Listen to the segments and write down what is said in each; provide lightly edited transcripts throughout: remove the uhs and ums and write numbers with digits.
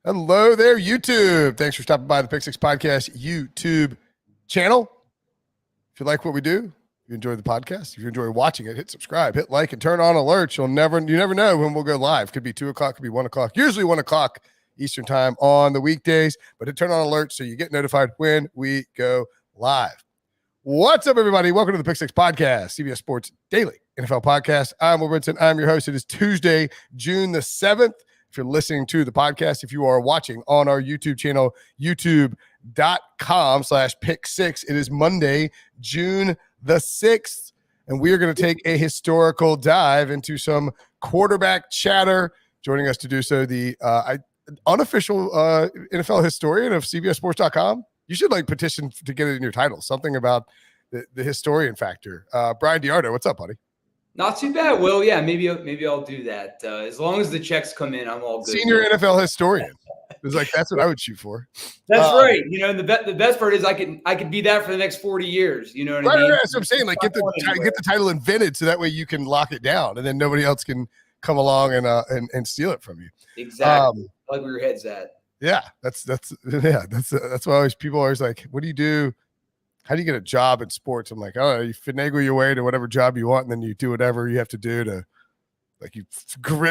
Hello there, YouTube. Thanks for stopping by the Pick Six Podcast YouTube channel. If you like what we do, if you enjoy the podcast, if you enjoy watching it, hit subscribe, hit like, and turn on alerts. You never know when we'll go live. Could be 2 o'clock, could be 1 o'clock, usually 1 o'clock Eastern time on the weekdays, but hit turn on alerts so you get notified when we go live. What's up, everybody? Welcome to the Pick Six Podcast, CBS Sports Daily NFL Podcast. I'm Will Brinson. I'm your host. It is Tuesday, June the 7th. If you're listening to the podcast, if you are watching on our YouTube channel, youtube.com/pick6, it is Monday, June the 6th, and we are going to take a historical dive into some quarterback chatter. Joining us to do so, the unofficial NFL historian of CBSSports.com. You should petition to get it in your title, something about the historian factor. Bryan DeArdo, what's up, buddy? Not too bad, Will. Yeah, maybe I'll do that. As long as the checks come in, I'm all good. Senior NFL historian. It was that's what I would shoot for. That's right. You know, the best part is I could be that for the next 40 years. You know what I mean? Right. That's what I'm saying. Get the title invented so that way you can lock it down, and then nobody else can come along and steal it from you. Exactly. Like where your head's at. Yeah, that's why people always like, what do you do? How do you get a job in sports? I'm like, oh, you finagle your way to whatever job you want, and then you do whatever you have to do to, you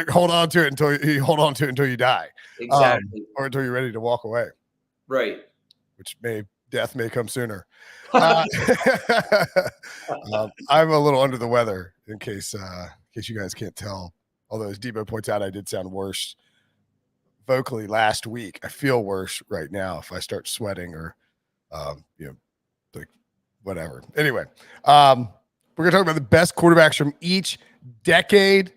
hold on to it until you die, exactly, or until you're ready to walk away, right? Which death may come sooner. I'm a little under the weather, in case you guys can't tell. Although, as Debo points out, I did sound worse vocally last week. I feel worse right now if I start sweating or, whatever. Anyway, we're going to talk about the best quarterbacks from each decade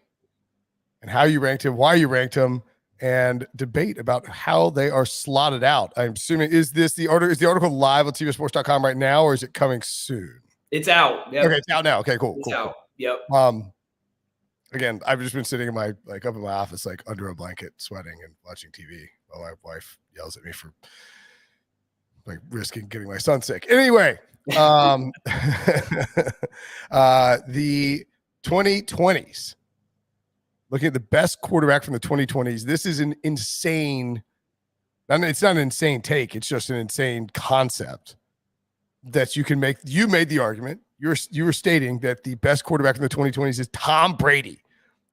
and how you ranked him, why you ranked him, and debate about how they are slotted out. I'm assuming, is the article live on CBSSports.com right now, or is it coming soon? It's out. Yep. Okay, it's out now. Okay, cool. It's out. Yep. Again, I've just been sitting in my up in my office, under a blanket, sweating and watching TV while my wife yells at me for risking getting my son sick. Anyway, the 2020s. Looking at the best quarterback from the 2020s. This is an insane. It's not an insane take. It's just an insane concept that you can make. You made the argument. You were stating that the best quarterback in the 2020s is Tom Brady,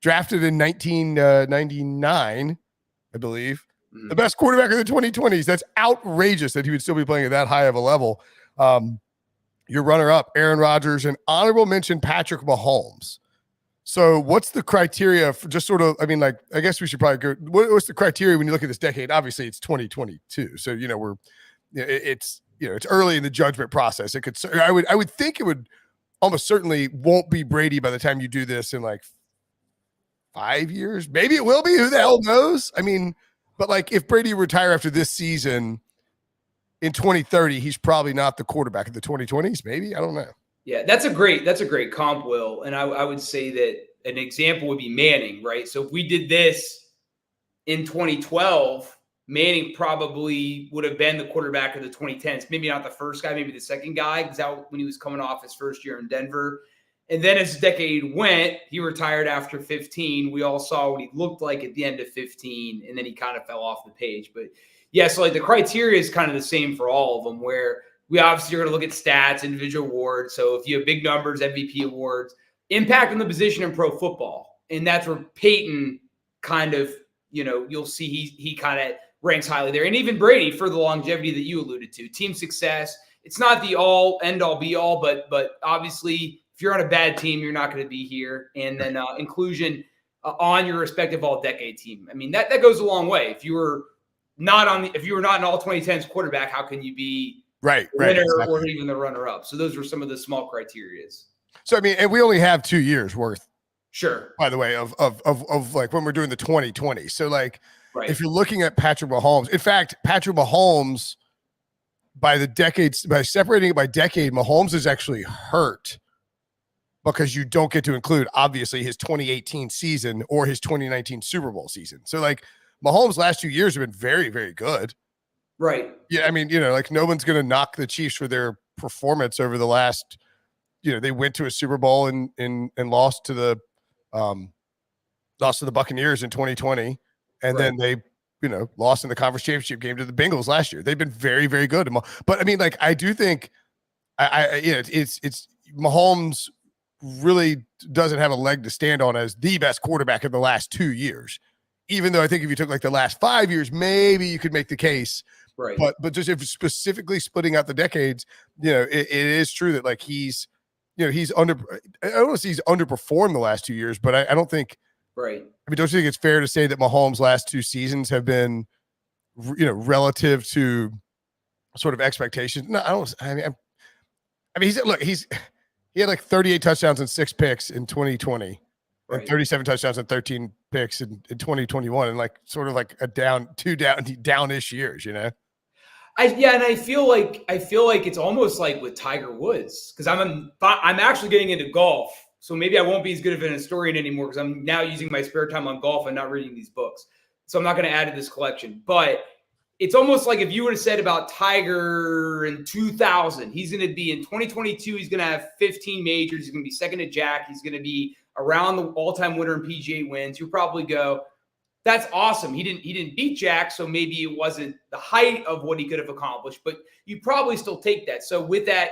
drafted in 1999, I believe. Mm-hmm. The best quarterback in the 2020s. That's outrageous that he would still be playing at that high of a level. Your runner-up, Aaron Rodgers, and honorable mention, Patrick Mahomes. So what's the criteria for just sort of, I guess we should probably go, what's the criteria when you look at this decade? Obviously it's 2022. So, it's early in the judgment process. It could, I would think it would almost certainly won't be Brady by the time you do this in 5 years. Maybe it will be. Who the hell knows? But if Brady retire after this season in 2030, he's probably not the quarterback of the 2020s. Maybe, I don't know. Yeah, that's a great comp, Will. And I would say that an example would be Manning, right? So if we did this in 2012, Manning probably would have been the quarterback of the 2010s. Maybe not the first guy, maybe the second guy, because that when he was coming off his first year in Denver. And then as the decade went, he retired after 15. We all saw what he looked like at the end of 15, and then he kind of fell off the page. But yeah, so the criteria is kind of the same for all of them, where we obviously are going to look at stats, individual awards. So if you have big numbers, MVP awards, impact on the position in pro football. And that's where Peyton kind of, you'll see he kind of ranks highly there. And even Brady for the longevity that you alluded to. Team success. It's not the all end all be all, but obviously if you're on a bad team, you're not going to be here. And then inclusion on your respective all decade team. That goes a long way. If you were not an all 2010s quarterback, how can you be Right, winner exactly. or even the runner-up? So those were some of the small criterias. So and we only have 2 years worth. Sure. By the way, of when we're doing the 2020. So right. If you're looking at Patrick Mahomes, in fact, Patrick Mahomes by separating it by decade, Mahomes is actually hurt because you don't get to include obviously his 2018 season or his 2019 Super Bowl season. So Mahomes' last 2 years have been very, very good. Right. Yeah, no one's going to knock the Chiefs for their performance over the last. They went to a Super Bowl and lost to the Buccaneers in 2020, and then they lost in the conference championship game to the Bengals last year. They've been very, very good. But I mean, like, I do think it's Mahomes really doesn't have a leg to stand on as the best quarterback in the last 2 years. Even though I think if you took like the last 5 years, maybe you could make the case. Right. But just if specifically splitting out the decades, it is true that like he's under. I don't want to say he's underperformed the last 2 years, but I don't think. Right. I mean, don't you think it's fair to say that Mahomes' last 2 seasons have been, relative to sort of expectations? No, I don't. I mean, he had like 38 touchdowns and 6 picks in 2020, right. and 37 touchdowns and 13 picks in 2021, and like sort of like a downish years, I feel like it's almost like with Tiger Woods, because I'm actually getting into golf, so maybe I won't be as good of an historian anymore because I'm now using my spare time on golf and not reading these books. So I'm not going to add to this collection, but it's almost like if you would have said about Tiger in 2000, he's going to be in 2022, he's going to have 15 majors, he's going to be second to Jack, he's going to be around the all-time winner in PGA wins. You'll probably go, that's awesome. He didn't beat Jack, so maybe it wasn't the height of what he could have accomplished, but you probably still take that. So with that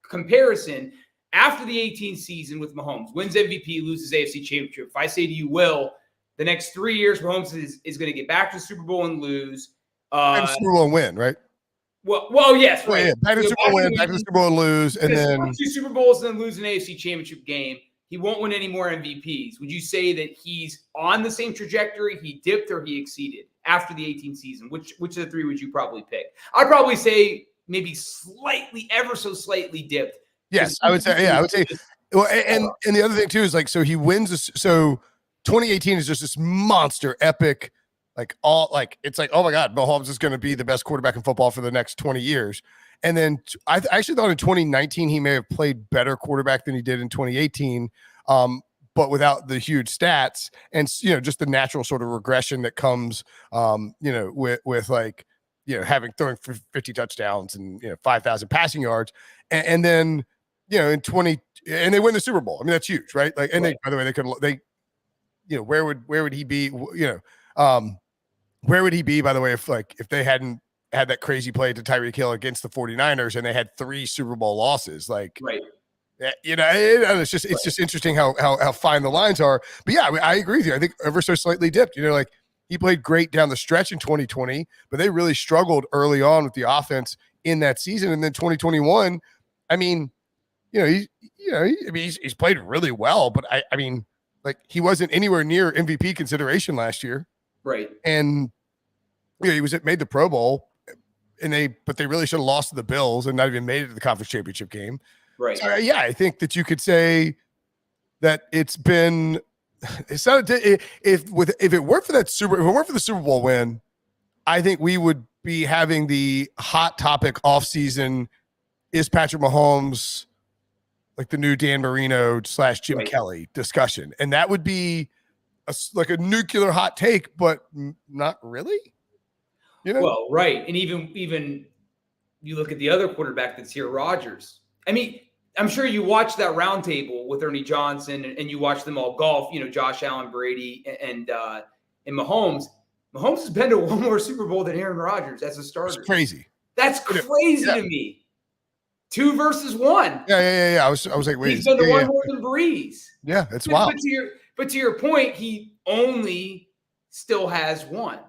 comparison, after the 18th season with Mahomes, wins MVP, loses AFC Championship. If I say to you, Will, the next 3 years, Mahomes is going to get back to the Super Bowl and lose. Super Bowl and win, right? Well, yes, right. Yeah, back to the Super Bowl win, back to the Super Bowl and lose, and then 2 Super Bowls and then lose an AFC Championship game. He won't win any more MVPs. Would you say that he's on the same trajectory? He dipped or he exceeded after the 18th season? Which of the 3 would you probably pick? I'd probably say maybe slightly, ever so slightly dipped. Yes, I would say. Yeah, I would say. Well, and the other thing too is like, so he wins this. So 2018 is just this monster epic. It's like, oh my God, Mahomes is going to be the best quarterback in football for the next 20 years. And then I actually thought in 2019 he may have played better quarterback than he did in 2018, but without the huge stats and just the natural sort of regression that comes, with like having throwing for 50 touchdowns and 5,000 passing yards, and then in 20 and they win the Super Bowl. I mean that's huge, right? Like, and right. By the way, where would he be? Where would he be, by the way, if they hadn't had that crazy play to Tyreek Hill against the 49ers and they had 3 Super Bowl losses? Like, right. It's just interesting how fine the lines are. But yeah, I agree with you. I think ever so slightly dipped. Like he played great down the stretch in 2020, but they really struggled early on with the offense in that season. And then 2021, I mean, he's played really well, but I mean, like he wasn't anywhere near MVP consideration last year. Right. And he made the Pro Bowl, but they really should have lost to the Bills and not even made it to the conference championship game. Right. So, yeah, I think that you could say that it's not if it weren't for the Super Bowl win, I think we would be having the hot topic offseason, is Patrick Mahomes like the new Dan Marino / Jim right. Kelly discussion. And that would be like a nuclear hot take, but not really. Well, right. And even you look at the other quarterback that's here, Rodgers. I mean, I'm sure you watch that roundtable with Ernie Johnson and you watch them all golf, Josh Allen, Brady, and Mahomes. Mahomes has been to one more Super Bowl than Aaron Rodgers as a starter. It's crazy. That's crazy to me. 2 versus 1. Yeah. I was like, wait. He's been to one more than Brees. Yeah, it's wild. But to your point, he only still has 1.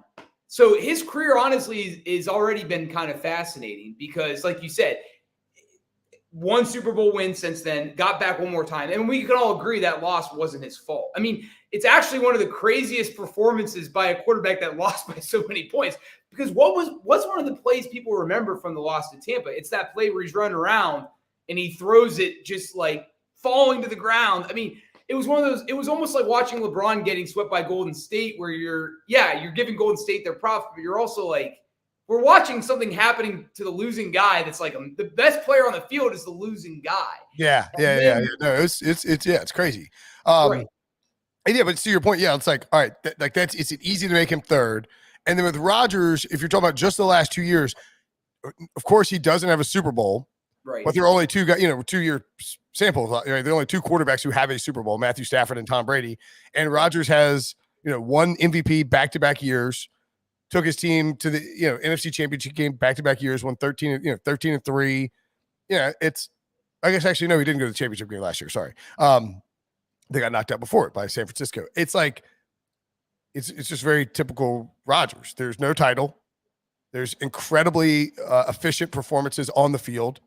So his career, honestly, is already been kind of fascinating because, like you said, 1 Super Bowl win since then, got back one more time. And we can all agree that loss wasn't his fault. I mean, it's actually one of the craziest performances by a quarterback that lost by so many points. Because what's one of the plays people remember from the loss to Tampa? It's that play where he's running around and he throws it just like falling to the ground. I mean, it was one of those, it was almost like watching LeBron getting swept by Golden State where you're giving Golden State their props, but you're also like, we're watching something happening to the losing guy that's like the best player on the field is the losing guy. Yeah. No, it's crazy. Right. Yeah, but to your point, yeah, it's like, all right, it's easy to make him third. And then with Rodgers, if you're talking about just the last 2 years, of course he doesn't have a Super Bowl. Right. But there are only 2 guys, 2-year samples. There are only 2 quarterbacks who have a Super Bowl, Matthew Stafford and Tom Brady. And Rodgers has, 1 MVP back-to-back years. took his team to the NFC Championship game back-to-back years, won 13-3. Yeah, it's I guess actually no, he didn't go to the championship game last year. Sorry. They got knocked out before it by San Francisco. It's like it's just very typical Rodgers. There's no title. There's incredibly efficient performances on the field.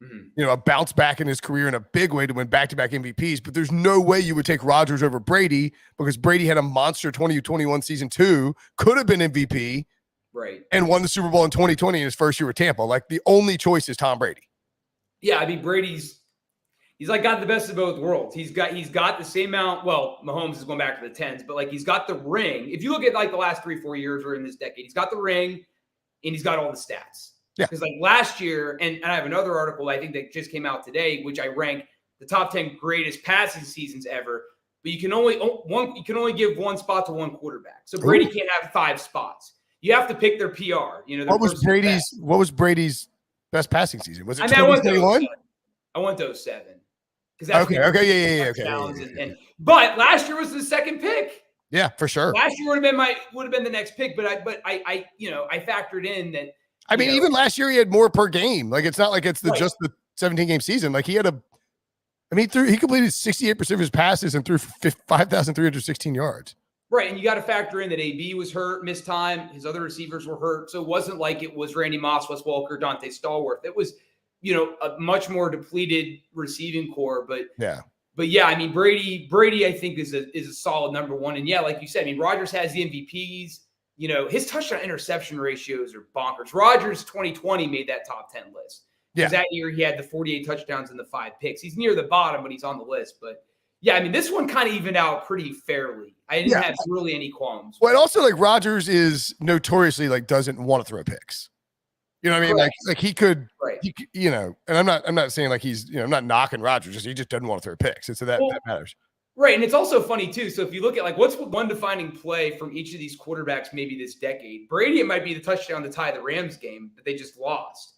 Mm-hmm. A bounce back in his career in a big way to win back-to-back MVPs. But there's no way you would take Rodgers over Brady because Brady had a monster 2021 season 2, could have been MVP, right, and won the Super Bowl in 2020 in his first year with Tampa. Like the only choice is Tom Brady. Yeah, I mean Brady's like got the best of both worlds. He's got the same amount. Well, Mahomes is going back to the 10s, but like he's got the ring. If you look at like the last 3-4 years or in this decade, he's got the ring and he's got all the stats. Yeah. Because like last year, and I have another article I think that just came out today, which I rank the top 10 greatest passing seasons ever. But you can only give one spot to one quarterback. So Brady can't have 5 spots. You have to pick their PR. What was Brady's best passing season? Was it 2021? I went to 07. Okay. But last year was the second pick. Yeah, for sure. Last year would have been the next pick, but I factored in that. I mean, even last year he had more per game. Like it's not like it's just the 17-game season. Like he completed 68% of his passes and threw 5,316 yards. Right, and you got to factor in that AB was hurt, missed time. His other receivers were hurt, so it wasn't like it was Randy Moss, Wes Welker, Dante Stallworth. It was, a much more depleted receiving core. But yeah, I mean Brady, I think is a solid number one. And yeah, like you said, I mean Rodgers has the MVPs. His touchdown interception ratios are bonkers. Rodgers 2020 made that top 10 list. Yeah, that year he had the 48 touchdowns and the 5 picks. He's near the bottom, but he's on the list. But yeah, I mean this one kind of evened out pretty fairly. I didn't have really any qualms. Well, and also like Rodgers is notoriously like doesn't want to throw picks. You know what I mean? Like he could, right. And I'm not saying like he's, I'm not knocking Rodgers. He just doesn't want to throw picks. And so that matters. Right. And it's also funny too. So if you look at like, what's one defining play from each of these quarterbacks, maybe this decade, Brady, it might be the touchdown to tie the Rams game that they just lost,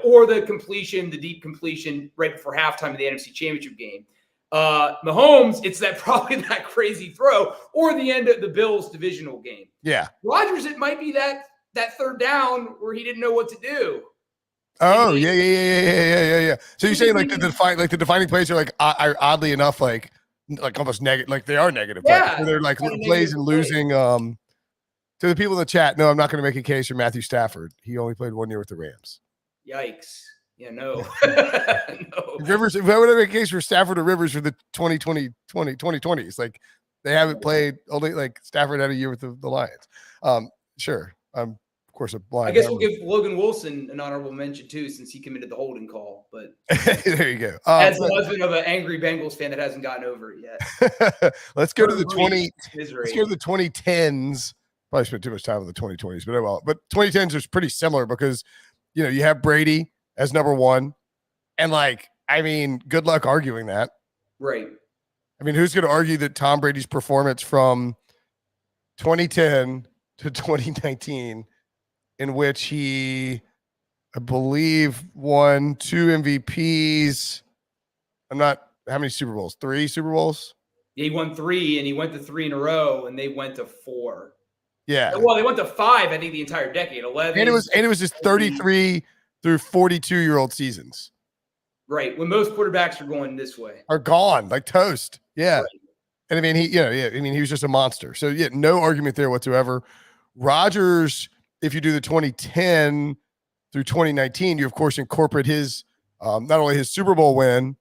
or the deep completion right before halftime of the NFC Championship game. Mahomes, it's probably that crazy throw or the end of the Bills divisional game. Yeah. Rodgers, it might be that third down where he didn't know what to do. Oh, yeah. So you're saying like the defining plays are like are oddly enough like almost negative, like they are negative. Yeah, they're like plays and losing. To the people in the chat, no, I'm not going to make a case for Matthew Stafford. He only played 1 year with the Rams. Yikes. Yeah, no. No. Rivers, if I would make a case for Stafford or Rivers for the 2020s, like they haven't played, only like Stafford had a year with the Lions. Sure. Of course, a blind. I guess we'll give Logan Wilson an honorable mention too, since he committed the holding call. But there you go. As the husband of an angry Bengals fan that hasn't gotten over it yet. Let's go to the 2010s. Probably spent too much time on the 2020s, but oh well. But 2010s is pretty similar because you have Brady as number one, and like I mean, good luck arguing that. Right. I mean, who's going to argue that Tom Brady's performance from 2010 to 2019, in which he, I believe, won 2 MVPs. How many Super Bowls? 3 Super Bowls? Yeah, he won 3, and he went to 3 in a row, and they went to 4. Yeah. Well, they went to 5, I think, the entire decade. 11. And it was just 33 through 42-year-old seasons. Right. When most quarterbacks are going this way. Are gone, like toast. Yeah. Right. And I mean, he was just a monster. So yeah, no argument there whatsoever. Rodgers, if you do the 2010 through 2019, you of course incorporate his not only his Super Bowl win,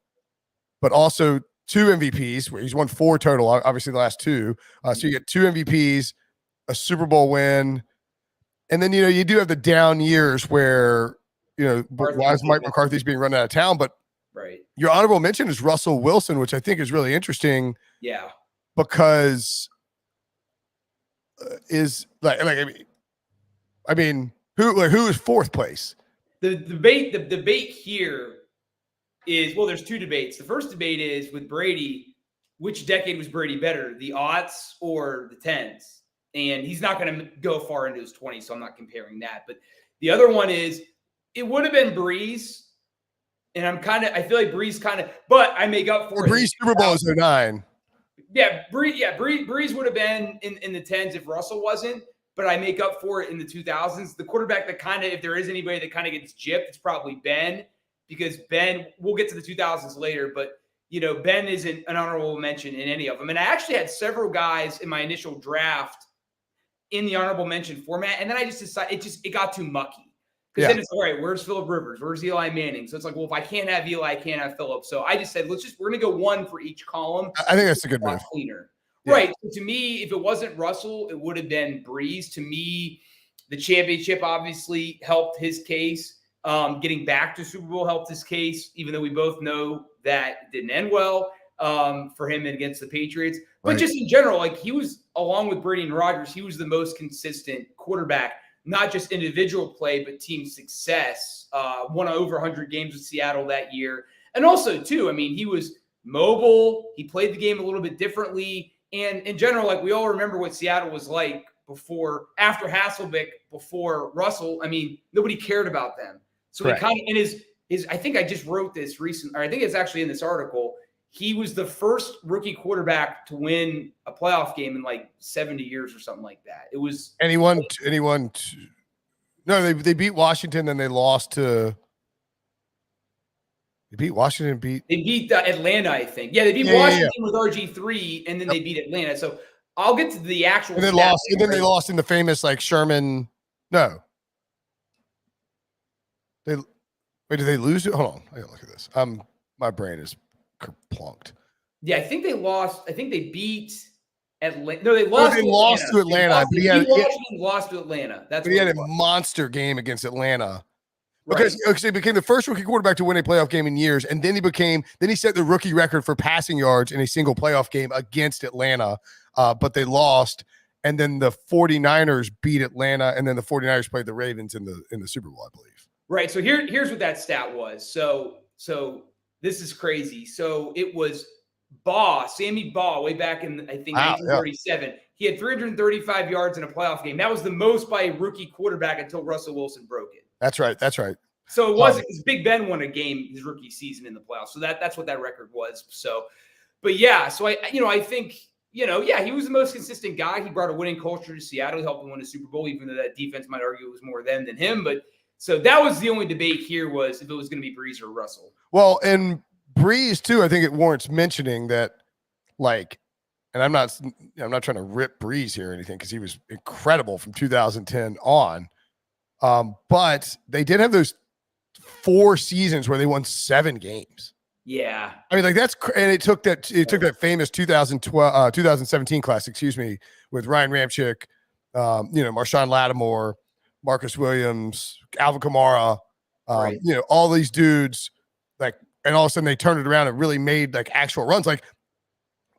but also 2 MVPs, where he's won 4 total, obviously the last 2. So you get 2 MVPs, a Super Bowl win, and then you do have the down years where why is Mike McCarthy's being run out of town? But right, your honorable mention is Russell Wilson, which I think is really interesting. Yeah, because is I mean, who is 4th place? The debate here is, well, there's 2 debates. The first debate is with Brady, which decade was Brady better, the aughts or the 10s? And he's not going to go far into his 20s, so I'm not comparing that. But the other one is, it would have been Brees, and I feel like Brees but I make up for it. Brees Super Bowl is 09. Yeah, Brees would have been in the 10s if Russell wasn't. but I make up for it in the 2000s. The quarterback that kind of, if there is anybody that kind of gets gypped, it's probably Ben, because Ben, we'll get to the 2000s later, but Ben isn't an honorable mention in any of them. And I actually had several guys in my initial draft in the honorable mention format. And then I just decided it got too mucky. Because then it's all right, where's Phillip Rivers? Where's Eli Manning? So it's like, well, if I can't have Eli, I can't have Phillip. So I just said, we're going to go one for each column. I think that's a good move. Cleaner. Yeah. Right. So to me, if it wasn't Russell, it would have been Brees. To me, the championship obviously helped his case. Getting back to Super Bowl helped his case, even though we both know that it didn't end well for him against the Patriots. But just in general, like he was, along with Brady and Rodgers, he was the most consistent quarterback. Not just individual play, but team success. Won over 100 games with Seattle that year. And also, too, I mean, he was mobile. He played the game a little bit differently. And in general, like we all remember what Seattle was like after Hasselbeck, before Russell. I mean, nobody cared about them. So he kind of, in his, I think I just wrote this recently, or I think it's actually in this article. He was the first rookie quarterback to win a playoff game in like 70 years or something like that. It was anyone. No, they beat Washington, then they lost to. They beat Washington. They beat Atlanta, I think. Yeah, they beat Washington with RG3, and then they beat Atlanta. So I'll get to the actual. And then lost. And then they lost in the famous like Sherman. No. Did they lose it? Hold on, I gotta look at this. My brain is plunked. Yeah, I think they lost. I think they beat Atlanta. No, they lost. They lost to Atlanta. Lost to Atlanta. That's. But he had a monster game against Atlanta because he became the first rookie quarterback to win a playoff game in years, and then he set the rookie record for passing yards in a single playoff game against Atlanta. But they lost, and then the 49ers beat Atlanta, and then the 49ers played the Ravens in the Super Bowl, I believe. Right. So here's what that stat was. So this is crazy. So it was Sammy Baugh, way back in, I think, 1937. Yeah. He had 335 yards in a playoff game. That was the most by a rookie quarterback until Russell Wilson broke it. That's right. So it wasn't because Big Ben won a game his rookie season in the playoffs. So that's what that record was. So, but yeah, so I think, he was the most consistent guy. He brought a winning culture to Seattle. He helped them win a Super Bowl, even though that defense might argue it was more them than him. But so that was the only debate here, was if it was going to be Brees or Russell. Well, and Brees too, I think it warrants mentioning that, like, and I'm not trying to rip Brees here or anything, because he was incredible from 2010 on. But they did have those 4 seasons where they won 7 games. Yeah. I mean, like and it took that famous 2017 class, with Ryan Ramczyk, Marshawn Lattimore, Marcus Williams, Alvin Kamara, all these dudes, like, and all of a sudden they turned it around and really made like actual runs. Like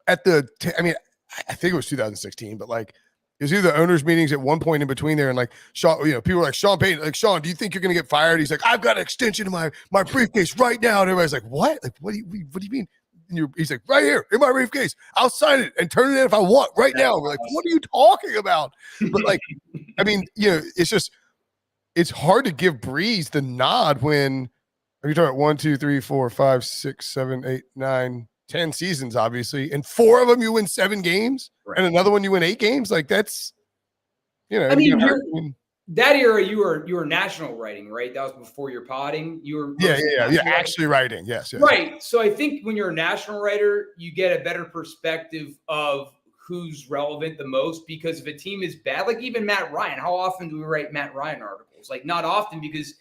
I think it was 2016, but like it was either the owners' meetings at one point in between there, and like Sean, people were like, Sean Payton, like, Sean, do you think you're gonna get fired? He's like, I've got an extension in my briefcase right now, and everybody's like, what? Like, what do you mean? And he's like, right here in my briefcase. I'll sign it and turn it in if I want right now. We're like, what are you talking about? But like, I mean, it's hard to give Brees the nod when you're talking about 1, 2, 3, 4, 5, 6, 7, 8, 9, 10 seasons, obviously, and 4 of them you win 7 games, and another one you win 8 games. Like that's, I mean, that era you were national writing, right? That was before your potting. You were actually writing. Yes. Right. So I think when you're a national writer, you get a better perspective of who's relevant the most, because if a team is bad, like even Matt Ryan, how often do we write Matt Ryan articles? Like not often, because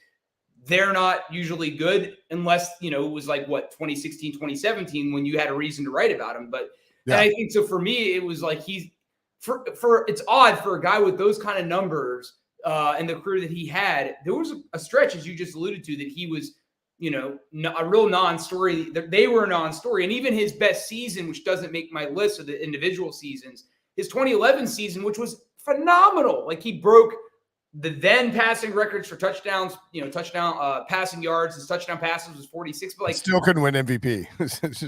they're not usually good unless, it was like 2016, 2017 when you had a reason to write about him. But and I think so for me, it was like it's odd for a guy with those kind of numbers and the career that he had. There was a stretch, as you just alluded to, that he was, a real non-story. They were a non-story. And even his best season, which doesn't make my list of the individual seasons, his 2011 season, which was phenomenal. Like he broke the then passing records for touchdowns, passing yards. His touchdown passes was 46, but like still couldn't win MVP.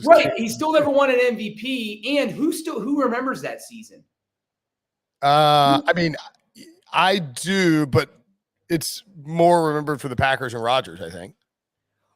Right. He still never won an MVP. And who remembers that season? I mean, I do, but it's more remembered for the Packers and Rodgers, I think.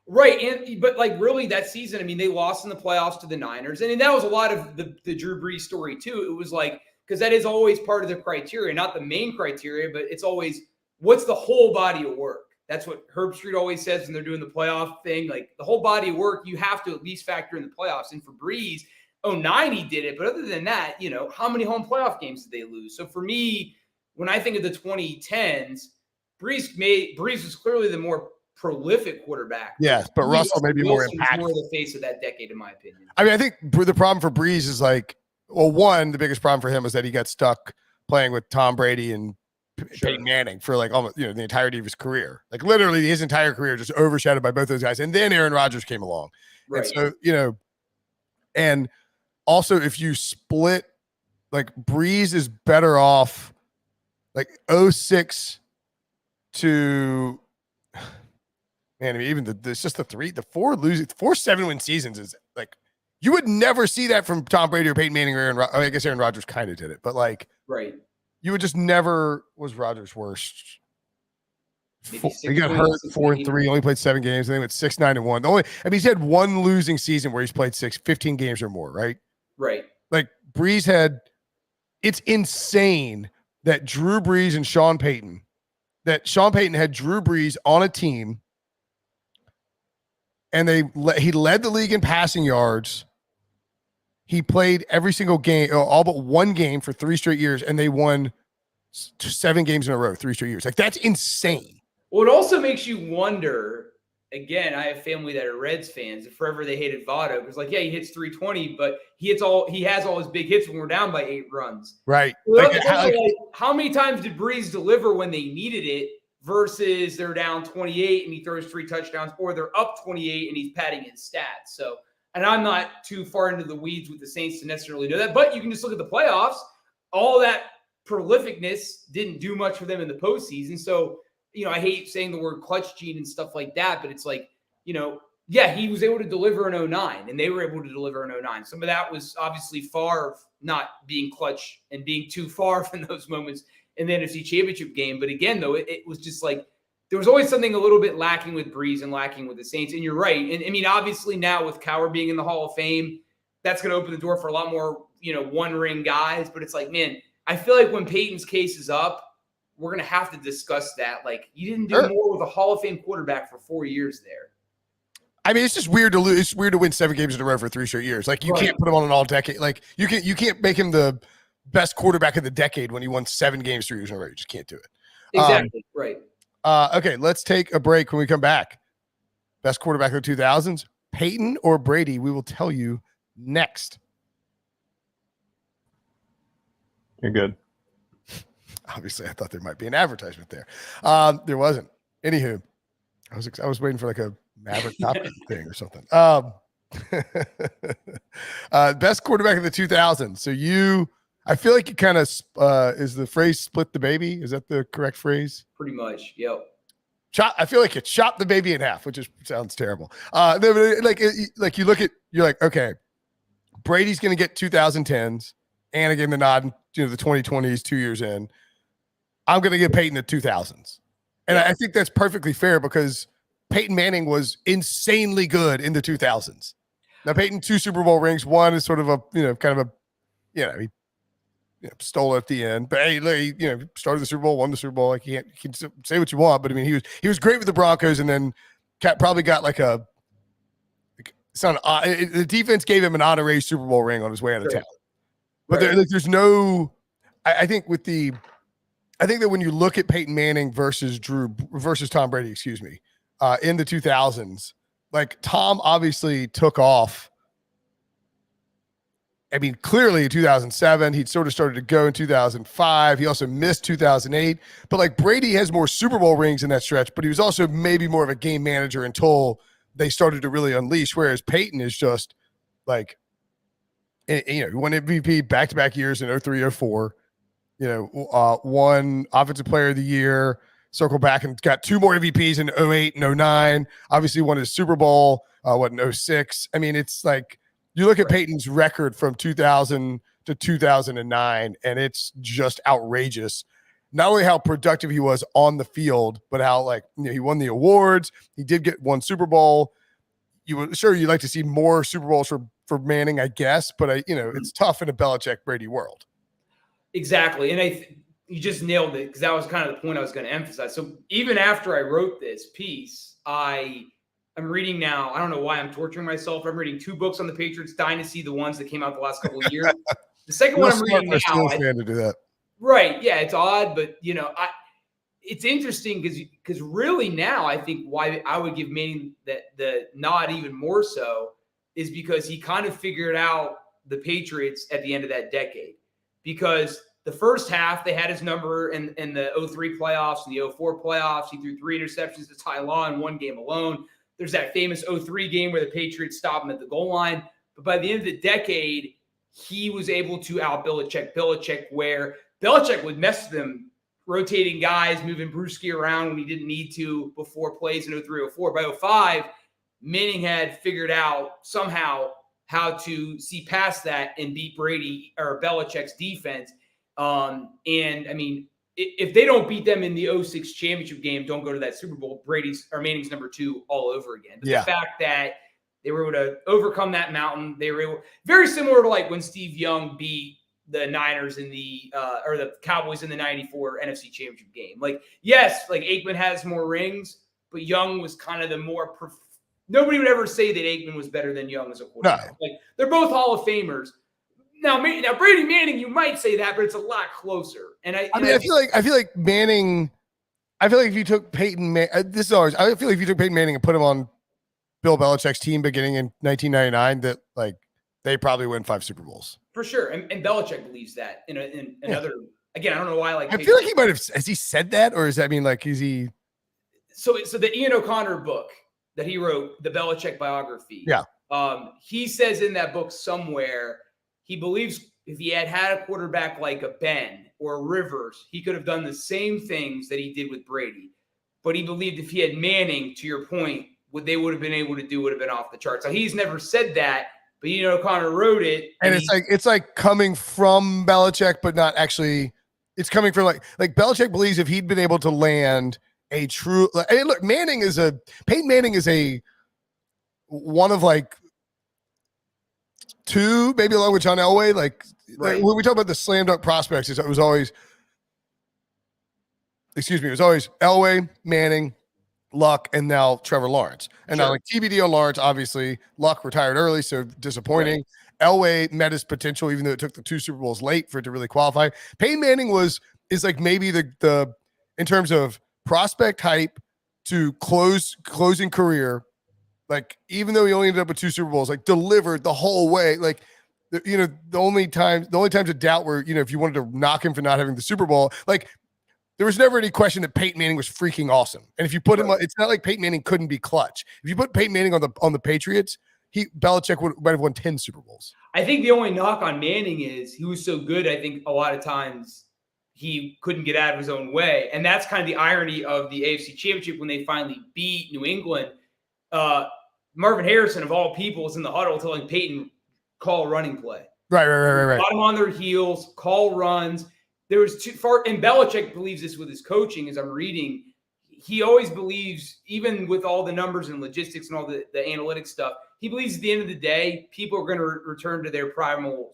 Right. But like really that season, I mean, they lost in the playoffs to the Niners. And that was a lot of the Drew Brees story too. It was like, because that is always part of the criteria, not the main criteria, but it's always what's the whole body of work. That's what Herb Street always says when they're doing the playoff thing. Like the whole body of work, you have to at least factor in the playoffs. And for Brees, 09, he did it. But other than that, how many home playoff games did they lose? So for me, when I think of the 2010s, Brees was clearly the more prolific quarterback. Yes, but Russell may be more impactful. More the face of that decade, in my opinion. I mean, I think the problem for Brees is the biggest problem for him is that he got stuck playing with Tom Brady and Peyton Manning for almost the entirety of his career. Like literally his entire career just overshadowed by both those guys. And then Aaron Rodgers came along. Right. And so, and also if you split, Brees is better off 06 to man, I mean, even it's just the 4 7-win seasons is you would never see that from Tom Brady or Peyton Manning or I guess Aaron Rodgers kind of did it, but right. You would just never was Rodgers worst. He got hurt 4-3, only played 7 games, and then went 6-9-1. He's had one losing season where he's played 15 games or more, right? Right. Brees it's insane that Drew Brees and Sean Payton had Drew Brees on a team, and he led the league in passing yards. He played every single game, all but one game for 3 straight years, and they won 7 games in a row, 3 straight years. That's insane. Well, it also makes you wonder. Again, I have family that are Reds fans, and forever they hated Votto because, he hits 320, but he has all his big hits when we're down by 8 runs. Right. How many times did Brees deliver when they needed it versus they're down 28 and he throws 3 touchdowns, or they're up 28 and he's padding his stats? So. And I'm not too far into the weeds with the Saints to necessarily know that, but you can just look at the playoffs. All that prolificness didn't do much for them in the postseason. So, I hate saying the word clutch gene and stuff like that, but it's he was able to deliver in 09, and they were able to deliver in 09. Some of that was obviously far of not being clutch and being too far from those moments in the NFC Championship game. But again, though, it was just there was always something a little bit lacking with Brees and lacking with the Saints. And you're right. And I mean, obviously now with Cowher being in the Hall of Fame, that's going to open the door for a lot more, one-ring guys. But it's man, I feel like when Peyton's case is up, we're going to have to discuss that. You didn't do more with a Hall of Fame quarterback for 4 years there. I mean, it's just weird to lose. It's weird to win 7 games in a row for 3 straight years. You can't put him on an all-decade. You can't make him the best quarterback of the decade when he won 7 games 3 years in a row. You just can't do it. Exactly. Right. Okay, let's take a break. When we come back, best quarterback of the 2000s, Peyton or Brady? We will tell you next. You're good. Obviously, I thought there might be an advertisement there. There wasn't. Anywho, I was waiting for a Maverick Top Gun thing or something. Best quarterback of the 2000s. So I feel like it kind of is the phrase "split the baby." Is that the correct phrase? Pretty much. Yep. I feel like it chopped the baby in half, which sounds terrible. You look at, you're like, okay, Brady's going to get 2010s, and again the nod, the 2020s 2 years in. I'm going to give Peyton the 2000s, and I think that's perfectly fair because Peyton Manning was insanely good in the 2000s. Now Peyton 2 Super Bowl rings. One is sort of he stole it at the end, but he started the Super Bowl, won the Super Bowl. You can say what you want, but I mean, he was great with the Broncos, and then probably got the defense gave him an honorary Super Bowl ring on his way out of town. But there's no, I think that when you look at Peyton Manning versus Tom Brady, in the 2000s, Tom obviously took off. I mean, clearly in 2007, he'd sort of started to go in 2005. He also missed 2008. But Brady has more Super Bowl rings in that stretch, but he was also maybe more of a game manager until they started to really unleash. Whereas Peyton is just won MVP back-to-back years in 03, 04. Won Offensive Player of the Year, circled back and got 2 more MVPs in 08 and 09. Obviously won his Super Bowl, in 06. I mean, it's you look at Peyton's record from 2000 to 2009, and it's just outrageous. Not only how productive he was on the field, but how he won the awards. He did get 1 Super Bowl. You'd like to see more Super Bowls for Manning, I guess, but it's tough in a Belichick Brady world. Exactly. And you just nailed it, because that was kind of the point I was going to emphasize. So even after I wrote this piece, I'm reading now. I don't know why I'm torturing myself. I'm reading 2 books on the Patriots dynasty, the ones that came out the last couple of years. The second one I'm reading now. Fan to do that. Right. Yeah, it's odd, but it's interesting because really now I think why I would give Manning the nod even more so is because he kind of figured out the Patriots at the end of that decade. Because the first half, they had his number in the 03 playoffs and the 04 playoffs. He threw 3 interceptions to Ty Law in 1 game alone. There's that famous 03 game where the Patriots stopped him at the goal line. But by the end of the decade, he was able to out-Belichick, where Belichick would mess with him, rotating guys, moving Brewski around when he didn't need to before plays in 03, 04. By 05, Manning had figured out somehow how to see past that and beat Brady or Belichick's defense. And I mean, if they don't beat them in the 06 championship game, don't go to that Super Bowl, Manning's number 2 all over again. But the fact that they were able to overcome that mountain, they were able, very similar to like when Steve Young beat the Niners in or the Cowboys in the 94 NFC championship game. Like, yes, like Aikman has more rings, but Young was kind of the more nobody would ever say that Aikman was better than Young as a quarterback. No. Like, they're both Hall of Famers. Now Brady Manning, you might say that, but it's a lot closer. And I feel like Manning. I feel like if you took Peyton, I feel like if you took Peyton Manning and put him on Bill Belichick's team beginning in 1999, that like they probably win 5 Super Bowls for sure. And Belichick believes that in another. Again, I don't know why. Like, I feel like he might have. Has he said that, or does that mean like is he? So the Ian O'Connor book that he wrote, the Belichick biography. Yeah. He says in that book somewhere, he believes if he had a quarterback like a Ben or a Rivers, he could have done the same things that he did with Brady. But he believed if he had Manning, to your point, what they would have been able to do would have been off the charts. So he's never said that, but Ian O'Connor wrote it. And it's like coming from Belichick, but not actually. It's coming from like Belichick believes if he'd been able to land a true, hey, look, Peyton Manning is one of like 2, maybe along with John Elway. Like when we talk about the slam dunk prospects, it was always Elway, Manning, Luck, and now Trevor Lawrence. And now like TBD on Lawrence, obviously Luck retired early, so disappointing. Right. Elway met his potential, even though it took the 2 Super Bowls late for it to really qualify. Peyton Manning is like maybe the in terms of prospect hype to closing career, like even though he only ended up with 2 Super Bowls, like delivered the whole way. Like the only times of doubt were, if you wanted to knock him for not having the Super Bowl, like there was never any question that Peyton Manning was freaking awesome. And if you put him on, it's not like Peyton Manning couldn't be clutch. If you put Peyton Manning on the Patriots, Belichick might have won 10 Super Bowls. I think the only knock on Manning is he was so good. I think a lot of times he couldn't get out of his own way. And that's kind of the irony of the AFC Championship when they finally beat New England. Marvin Harrison, of all people, is in the huddle telling Peyton, call a running play. Right. Got them on their heels, call runs. There was too far, and Belichick believes this with his coaching, as I'm reading. He always believes, even with all the numbers and logistics and all the analytics stuff, he believes at the end of the day, people are going to return to their primal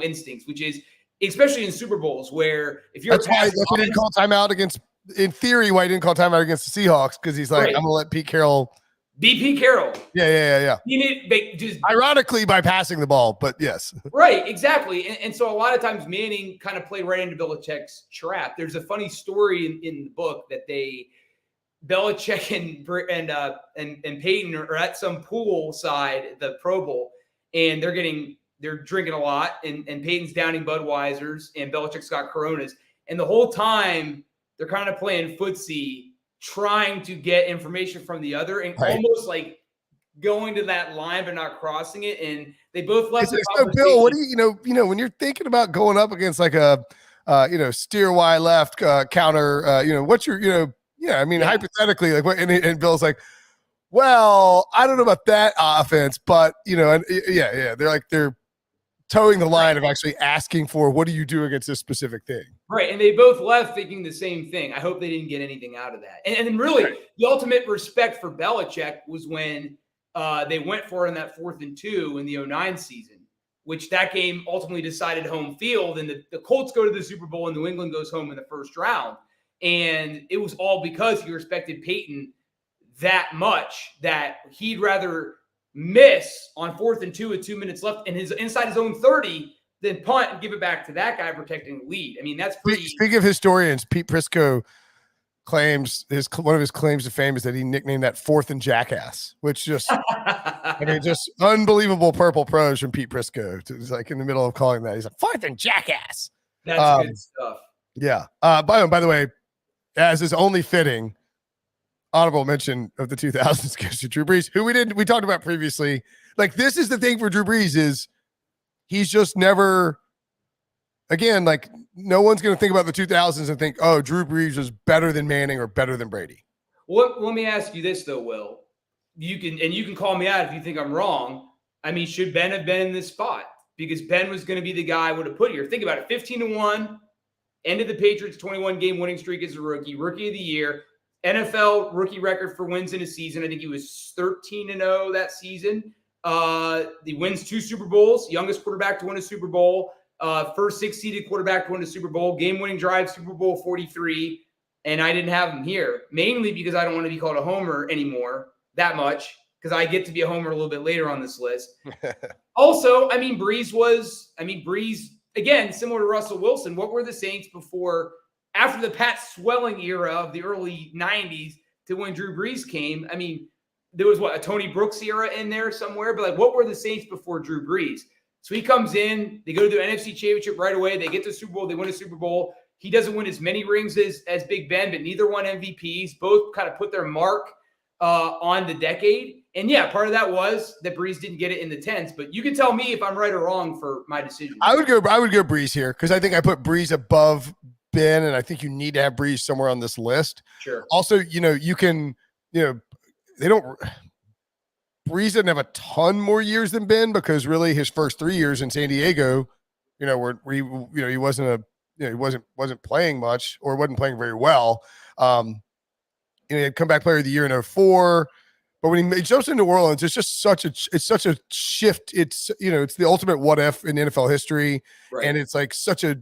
instincts, which is, especially in Super Bowls, where if you're that's why he didn't call timeout against, in theory, why he didn't call timeout against the Seahawks, because he's like, I'm going to let Pete Carroll. Be Pete Carroll. Yeah. Just ironically by passing the ball, but yes. Right, exactly. And so a lot of times Manning kind of played right into Belichick's trap. There's a funny story in the book that Belichick and Peyton are at some pool side, the Pro Bowl, and they're drinking a lot, and Peyton's downing Budweisers, and Belichick's got Coronas. And the whole time they're kind of playing footsie, trying to get information from the other, and almost like going to that line but not crossing it. And they both left. So Bill, what do you when you're thinking about going up against like a steer Y left counter, what's your hypothetically, like what? And Bill's like, well, I don't know about that offense, but they're towing the line of actually asking for, what do you do against this specific thing? Right. And they both left thinking the same thing. I hope they didn't get anything out of that. And then really the ultimate respect for Belichick was when they went for it in that 4th and 2 in the 2009 season. which that game ultimately decided home field. And the Colts go to the Super Bowl and New England goes home in the first round. And it was all because he respected Peyton that much that he'd rather miss on 4th and 2 with 2 minutes left and inside his own 30 than punt and give it back to that guy protecting the lead. I mean, that's pretty. Speaking of historians, Pete Prisco claims one of his claims to fame is that he nicknamed that 4th and Jackass, which just just unbelievable purple prose from Pete Prisco. It's like in the middle of calling that, he's like 4th and Jackass. That's good stuff. Yeah. By the way, as is only fitting, honorable mention of the 2000s goes to Drew Brees, who we talked about previously. Like, this is the thing for Drew Brees is he's just never, again, like, no one's going to think about the 2000s and think, oh, Drew Brees was better than Manning or better than Brady. Well, let me ask you this, though, Will. You can call me out if you think I'm wrong. I mean, should Ben have been in this spot? Because Ben was going to be the guy I would have put here. Think about it. 15-1, ended the Patriots' 21-game winning streak as a rookie of the year. NFL rookie record for wins in a season. I think he was 13-0 that season. He wins 2 Super Bowls, youngest quarterback to win a Super Bowl, first 6-seeded quarterback to win a Super Bowl, game-winning drive, Super Bowl 43, and I didn't have him here, mainly because I don't want to be called a homer anymore that much, because I get to be a homer a little bit later on this list. Also, Brees, again, similar to Russell Wilson, what were the Saints after the Pat Swelling era of the early 90s to when Drew Brees came? I mean, there was a Tony Brooks era in there somewhere, but like, what were the Saints before Drew Brees? So he comes in, they go to the NFC Championship right away. They get to the Super Bowl. They win a Super Bowl. He doesn't win as many rings as Big Ben, but neither won MVPs. Both kind of put their mark on the decade. And yeah, part of that was that Brees didn't get it in the 10s, but you can tell me if I'm right or wrong for my decision. I would go Brees here because I think I put Brees above Ben, and I think you need to have Brees somewhere on this list. Sure. Also, Brees didn't have a ton more years than Ben because really his first 3 years in San Diego, he wasn't playing much or wasn't playing very well. He had comeback player of the year in 2004. But when he jumps into New Orleans, it's just such a shift. It's the ultimate what if in NFL history, right. And it's like such a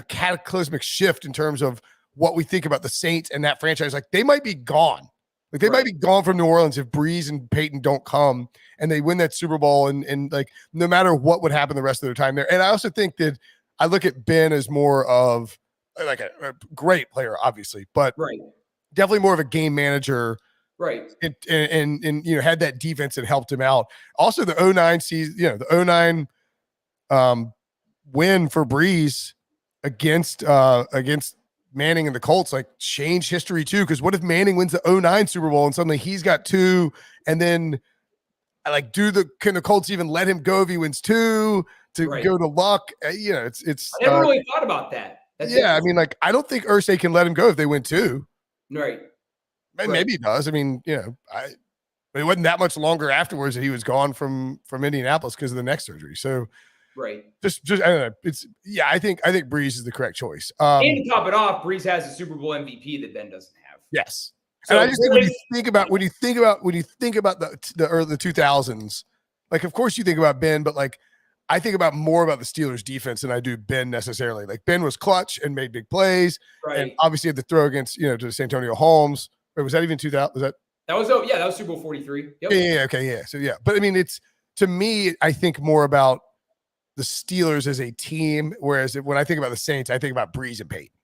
cataclysmic shift in terms of what we think about the Saints and that franchise. Like, they might be gone. Like, they might be gone from New Orleans if Brees and Peyton don't come and they win that Super Bowl and like, no matter what would happen the rest of their time there. And I also think that I look at Ben as more of like a great player, obviously, but definitely more of a game manager. Right. And had that defense that helped him out. Also, the 2009 season, the 2009 win for Brees against Manning and the Colts, like, changed history too. Because what if Manning wins the 2009 Super Bowl and suddenly he's got 2, and then can the Colts even let him go if he wins 2 to go to Luck? It's. I never really thought about that. I mean, like, I don't think Irsay can let him go if they win 2. Right. Maybe he does. I mean, but it wasn't that much longer afterwards that he was gone from Indianapolis because of the neck surgery. So, just I don't know. I think Brees is the correct choice. And to top it off, Brees has a Super Bowl MVP that Ben doesn't have. Yes. So, and I just think when you think about the early 2000s, like, of course you think about Ben, but like, I think more about the Steelers defense than I do Ben necessarily. Like, Ben was clutch and made big plays, and obviously had the throw against to Santonio Holmes. Or was that even 2000? Was that? That was Super Bowl 43. Yep. Yeah. Okay. Yeah. So yeah, but I mean, to me, I think more about the Steelers as a team, whereas when I think about the Saints, I think about Brees and Peyton.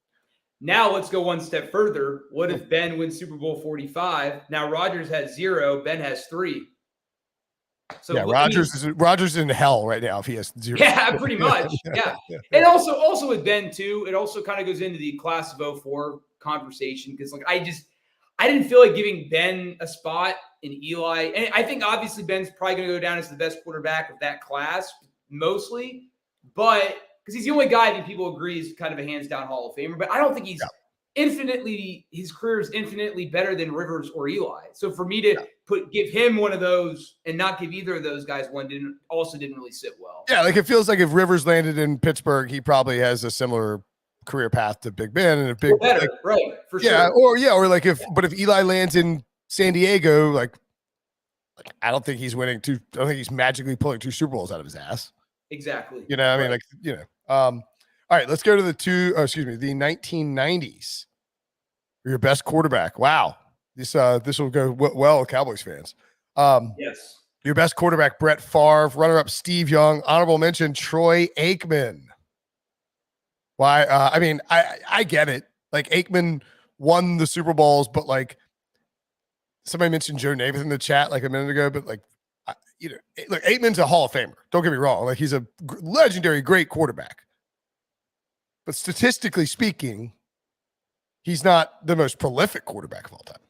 Now let's go one step further. What if Ben wins Super Bowl 45? Now Rodgers has 0, Ben has 3. So yeah, Rodgers is in hell right now if he has 0. Yeah, pretty much. Yeah. And also with Ben too, it also kind of goes into the class of 2004 conversation because like I didn't feel like giving Ben a spot in Eli. And I think obviously Ben's probably going to go down as the best quarterback of that class, mostly. But because he's the only guy that people agree is kind of a hands-down Hall of Famer. But I don't think he's his career is infinitely better than Rivers or Eli. So for me to give him one of those and not give either of those guys one didn't really sit well. Yeah, like, it feels like if Rivers landed in Pittsburgh, he probably has a similar career path to Big Ben and a big better, right? For sure. Or like if Eli lands in San Diego, like, like, I don't think he's winning I don't think he's magically pulling 2 Super Bowls out of his ass. Exactly. You know, I mean, like, you know. All right, let's go to the 1990s. Your best quarterback. Wow. This will go well with Cowboys fans. Yes. Your best quarterback, Brett Favre. Runner-up, Steve Young. Honorable mention, Troy Aikman. Why? I mean, I get it. Like, Aikman won the Super Bowls, but like somebody mentioned Joe Namath in the chat like a minute ago, but like, you know, look, Aikman's a Hall of Famer. Don't get me wrong. Like, he's a legendary, great quarterback. But statistically speaking, he's not the most prolific quarterback of all time.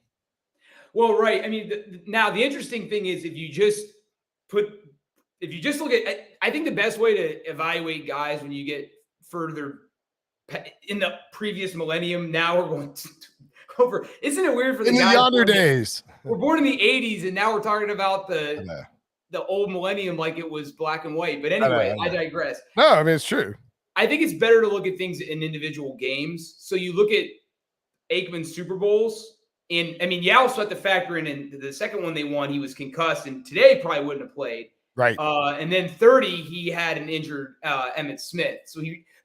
Well, right. I mean, now the interesting thing is if you just look at, I think the best way to evaluate guys when you get further in the previous millennium, now we're going over. Isn't it weird for the in the guys yonder days? We're born in the 80s, and now we're talking about the old millennium like it was black and white. But anyway, I digress. No, I mean, it's true. I think it's better to look at things in individual games. So you look at Aikman's Super Bowls. And I mean, you also have to factor in the second one they won, he was concussed, and today probably wouldn't have played. Right. And then 30, he had an injured Emmitt Smith.